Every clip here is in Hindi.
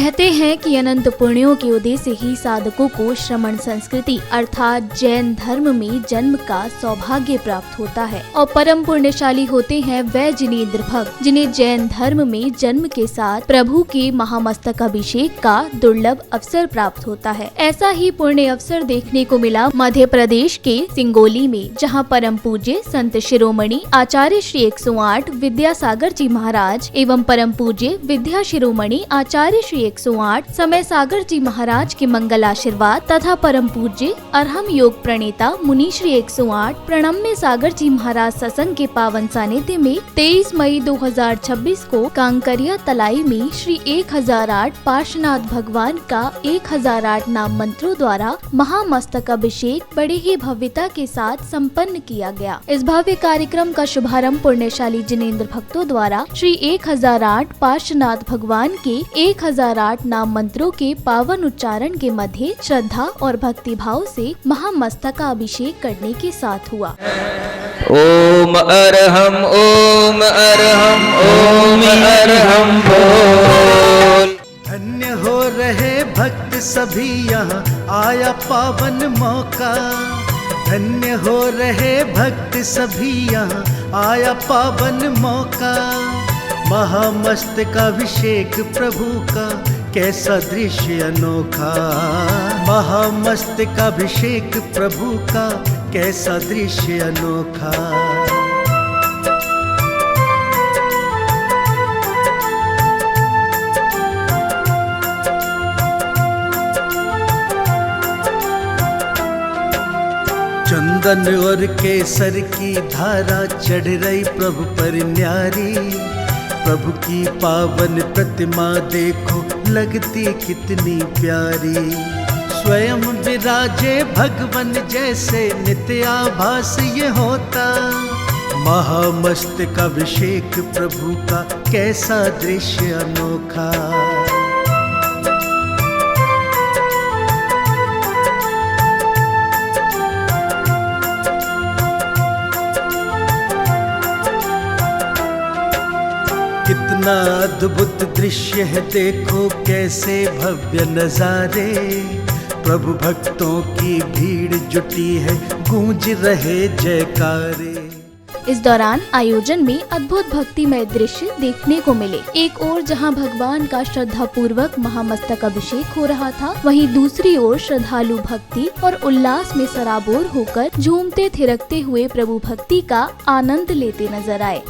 कहते हैं कि अनंत पुण्यों के उदय से ही साधकों को श्रमण संस्कृति अर्थात जैन धर्म में जन्म का सौभाग्य प्राप्त होता है और परम पुण्यशाली होते हैं वह जिनेंद्र भक्त जिन्हें जैन धर्म में जन्म के साथ प्रभु के महामस्तक अभिषेक का दुर्लभ अवसर प्राप्त होता है। ऐसा ही पुण्य अवसर देखने को मिला मध्य प्रदेश के सिंगोली में, जहाँ परम पूज्य संत शिरोमणि आचार्य श्री 108 विद्यासागर जी महाराज एवं परम पूज्य विद्या शिरोमणि आचार्य श्री 108 समय सागर जी महाराज के मंगल आशीर्वाद तथा परम पूज्य अरहम योग प्रणेता मुनि श्री 108 प्रणम्य सागर जी महाराज सत्संग के पावन सानिध्य में 23 मई 2026 को कांकरिया तलाई में श्री 1008 पार्श्वनाथ भगवान का 1008 नाम मंत्रों द्वारा महामस्तक अभिषेक बड़े ही भव्यता के साथ संपन्न किया गया। इस भव्य कार्यक्रम का शुभारंभ पुण्यशाली जिनेंद्र भक्तों द्वारा श्री 1008 पार्श्वनाथ भगवान के 1008 नाम मंत्रों के पावन उच्चारण के मध्य श्रद्धा और भक्ति भाव से महामस्तक अभिषेक करने के साथ हुआ। ओम अरहम ओम अरहम ओम अरहम बोल। धन्य हो रहे भक्त सभी यहाँ आया पावन मौका। धन्य हो रहे भक्त सभी यहाँ आया पावन मौका। महामस्तकाभिषेक प्रभु का कैसा दृश्य अनोखा। महामस्तकाभिषेक प्रभु का कैसा दृश्य अनोखा। चंदन और केसर की धारा चढ़ रही प्रभु पर न्यारी। प्रभु की पावन प्रतिमा देखो लगती कितनी प्यारी। स्वयं विराजे भगवन जैसे नित्य आभास ये होता। महामस्तकाभिषेक प्रभु का कैसा दृश्य अनोखा। कितना अद्भुत दृश्य है देखो कैसे भव्य नजारे। प्रभु भक्तों की भीड़ जुटी है गूंज रहे जयकारे। इस दौरान आयोजन में अद्भुत भक्तिमय दृश्य देखने को मिले। एक ओर जहां भगवान का श्रद्धा पूर्वक महामस्तक अभिषेक हो रहा था, वहीं दूसरी ओर श्रद्धालु भक्ति और उल्लास में सराबोर होकर झूमते थिरकते हुए प्रभु भक्ति का आनंद लेते नजर आए।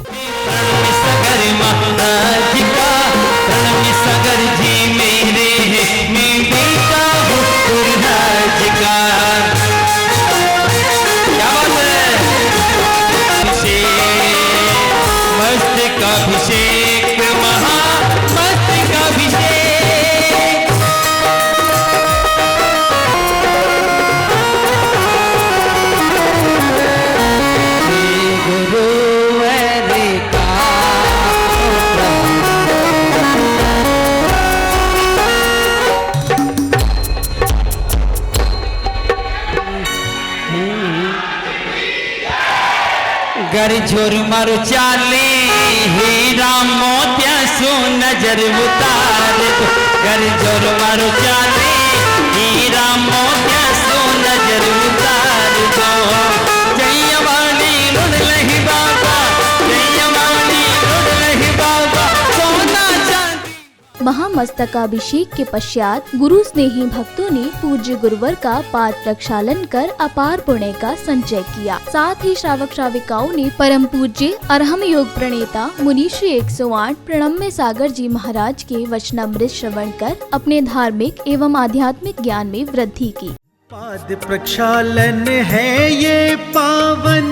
गर झोर मारो चाले हीरा मोतिया सो नजर उतार दो। गर झोर मारो चाले हीरा मोतिया सो नजर उतार दो। जयवानी रुड़ लही बाबा, जयवानी रुड़ लही बाबा, सोना चांदी। महामस्तकाभिषेक के पश्चात गुरु स्नेही भक्तों ने पूज्य गुरुवर का पाद प्रक्षालन कर अपार पुण्य का संचय किया। साथ ही श्रावक श्राविकाओं ने परम पूज्य अरहम योग प्रणेता मुनि श्री 108 प्रणम्य सागर जी महाराज के वचनामृत श्रवण कर अपने धार्मिक एवं आध्यात्मिक ज्ञान में वृद्धि की। पाद प्रक्षालन है ये पावन,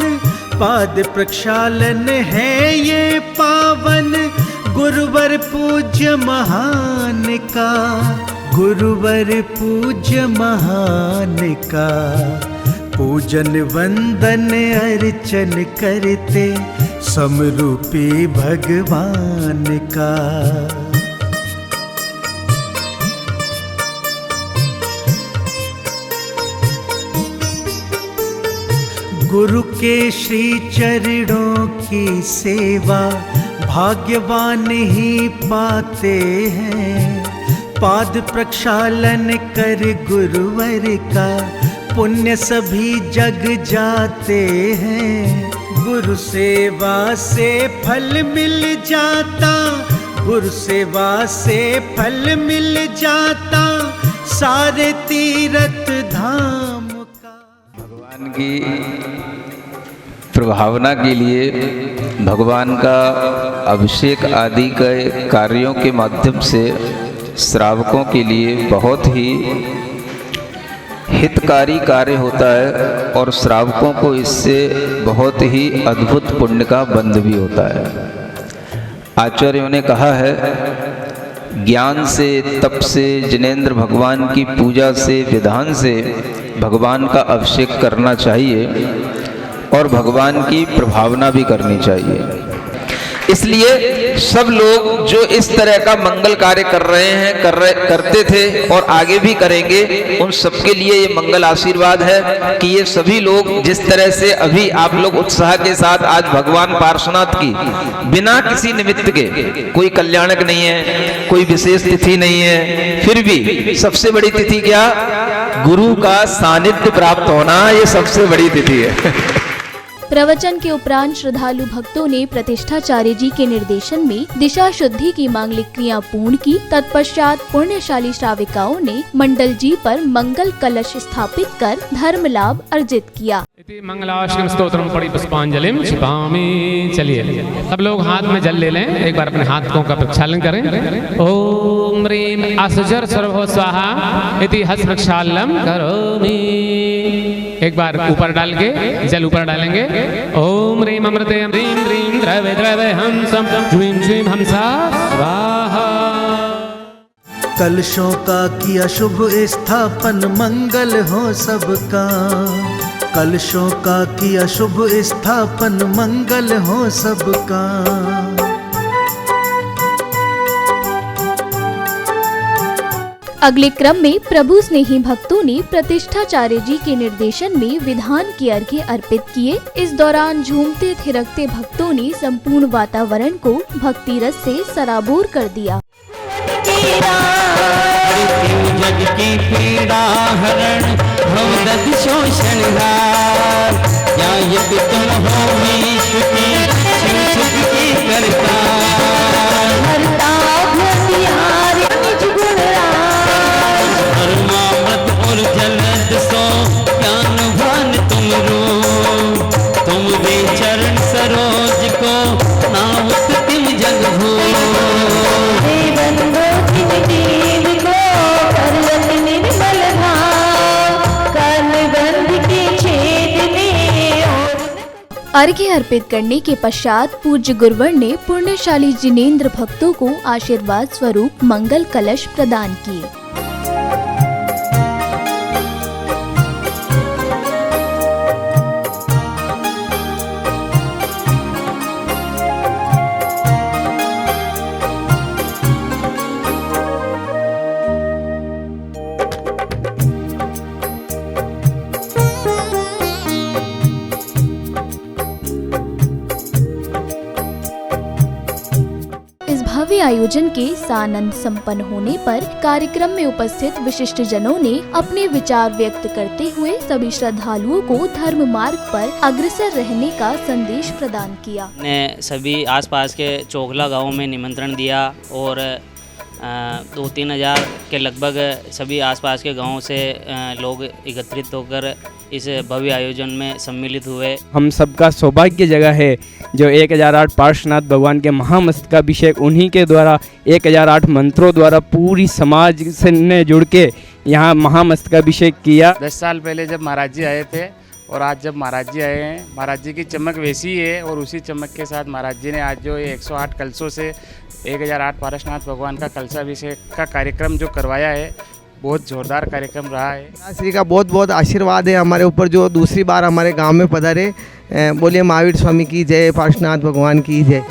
पाद प्रक्षालन है ये पावन। गुरुवर पूज्य महान का, गुरुवर पूज्य महान का। पूजन वंदन अर्चन करते समरूपी भगवान का। गुरु के श्री चरणों की सेवा भाग्यवान ही पाते हैं। पाद प्रक्षालन कर गुरुवर का, पुण्य सभी जग जाते हैं। गुरु सेवा से फल मिल जाता, गुरु सेवा से फल मिल जाता, सारे तीर्थ धाम का। भगवान की प्रभावना के लिए भगवान का अभिषेक आदि के कार्यों के माध्यम से श्रावकों के लिए बहुत ही हितकारी कार्य होता है और श्रावकों को इससे बहुत ही अद्भुत पुण्य का बंध भी होता है। आचार्यों ने कहा है, ज्ञान से, तप से, जिनेंद्र भगवान की पूजा से, विधान से भगवान का अभिषेक करना चाहिए और भगवान की प्रभावना भी करनी चाहिए। इसलिए सब लोग जो इस तरह का मंगल कार्य कर रहे हैं, करते थे और आगे भी करेंगे, उन सबके लिए ये मंगल आशीर्वाद है कि ये सभी लोग जिस तरह से अभी आप लोग उत्साह के साथ आज भगवान पार्श्वनाथ की बिना किसी निमित्त के, कोई कल्याणक नहीं है, कोई विशेष तिथि नहीं है, फिर भी सबसे बड़ी तिथि क्या? गुरु का सानिध्य प्राप्त होना, ये सबसे बड़ी तिथि है। प्रवचन के उपरांत श्रद्धालु भक्तों ने प्रतिष्ठाचार्य जी के निर्देशन में दिशा शुद्धि की मांगलिक क्रिया पूर्ण की। तत्पश्चात पुण्यशाली श्राविकाओं ने मंडल जी पर मंगल कलश स्थापित कर धर्म लाभ अर्जित किया। मंगलाष्टकम स्तोत्रम पढ़ी पुष्पांजलिम क्षिपामि। चलिए सब लोग हाथ में जल ले लें, एक बार अपने हाथों का प्रक्षालन करें। ओम ह्रीं असजर सर्वो स्वाहा इति हस्त प्रक्षालनम करोमि। एक बार ऊपर डाल के जल ऊपर डालेंगे। ओम ह्रीं अमृते ह्रीं ह्रीं द्रवे द्रवे हंसम ज्वीं ज्वीं हंसा स्वाहा। कलशों का किया शुभ स्थापन, मंगल हो सबका। कलशों का किया शुभ स्थापन, मंगल हो सबका। अगले क्रम में प्रभु स्नेही भक्तों ने प्रतिष्ठाचार्य जी के निर्देशन में विधान के अर्घ्य अर्पित किए। इस दौरान झूमते थिरकते भक्तों ने संपूर्ण वातावरण को भक्ति रस से सराबोर कर दिया। जग की पीड़ा हरण भवदत्त शोषण हार, या यदि तुम हो मीश की छुप की करता, धर्मामृत और जलद सो ज्ञान भान तुम रो, तुम वे चरण सरोज को नाउत तिम जग हो। अर्घ्य अर्पित करने के पश्चात पूज्य गुरुवर ने पुण्यशाली जिनेंद्र भक्तों को आशीर्वाद स्वरूप मंगल कलश प्रदान किए। भव्य आयोजन के सानंद संपन्न होने पर कार्यक्रम में उपस्थित विशिष्ट जनों ने अपने विचार व्यक्त करते हुए सभी श्रद्धालुओं को धर्म मार्ग पर अग्रसर रहने का संदेश प्रदान किया। ने सभी आसपास के चोखला गांव में निमंत्रण दिया और 2-3 हज़ार के लगभग सभी आसपास के गांवों से लोग एकत्रित होकर इस भव्य आयोजन में सम्मिलित हुए। हम सबका सौभाग्य जगह है जो 1008 पार्श्वनाथ भगवान के महामस्तकाभिषेक उन्हीं के द्वारा 1008 मंत्रों द्वारा पूरी समाज से ने जुड़ के यहाँ महामस्तकाभिषेक किया। 10 साल पहले जब महाराज जी आए थे और आज जब महाराज जी आए हैं, महाराज जी की चमक वैसी ही है और उसी चमक के साथ महाराज जी ने आज जो 108 कलशों से 1008 पार्श्वनाथ भगवान का कलशाभिषेक का कार्यक्रम जो करवाया है, बहुत जोरदार कार्यक्रम रहा है। श्री का बहुत बहुत आशीर्वाद है हमारे ऊपर जो दूसरी बार हमारे गांव में पधारे। बोलिए महावीर स्वामी की जय, पार्श्वनाथ भगवान की जय।